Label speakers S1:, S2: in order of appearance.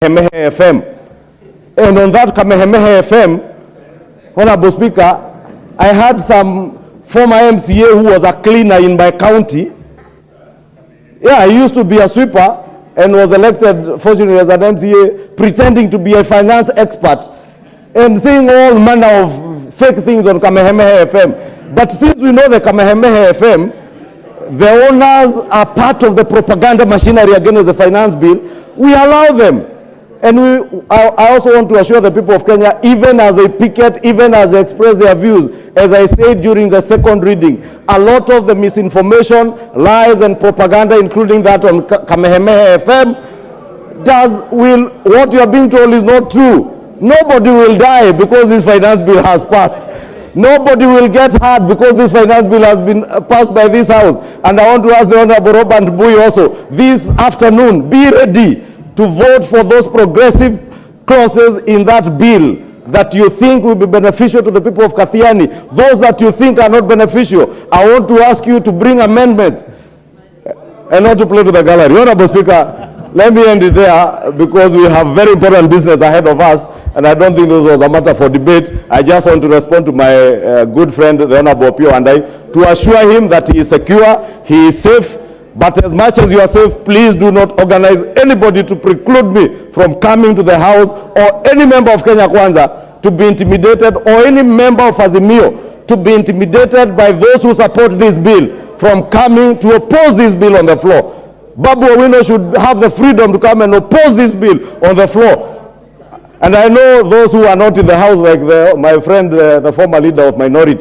S1: Kameme FM. And on that Kameme FM, Honorable Speaker, I had some former MCA who was a cleaner in my county. Yeah, he used to be a sweeper and was elected, fortunately, as an MCA, pretending to be a finance expert and saying all manner of fake things on Kameme FM. But since we know the Kameme FM, the owners are part of the propaganda machinery against the finance bill, we allow them. And I also want to assure the people of Kenya, even as they picket, even as they express their views, as I said during the second reading, a lot of the misinformation, lies and propaganda, including that on Kameme FM, what you are being told is not true. Nobody will die because this finance bill has passed. Nobody will get hurt because this finance bill has been passed by this house. And I want to ask the Honorable Robert Bui also, this afternoon, be ready to vote for those progressive clauses in that bill that you think will be beneficial to the people of Kathiani. Those that you think are not beneficial, I want to ask you to bring amendments and not to play to the gallery. Honorable Speaker, let me end it there because we have very important business ahead of us, and I don't think this was a matter for debate. I just want to respond to my good friend, the Honorable Pio, and to assure him that he is secure, he is safe. But as much as you are safe, please do not organize anybody to preclude me from coming to the house, or any member of Kenya Kwanza to be intimidated, or any member of Azimio to be intimidated by those who support this bill from coming to oppose this bill on the floor. Babu Owino should have the freedom to come and oppose this bill on the floor. And I know those who are not in the house, like my friend, the former leader of minority,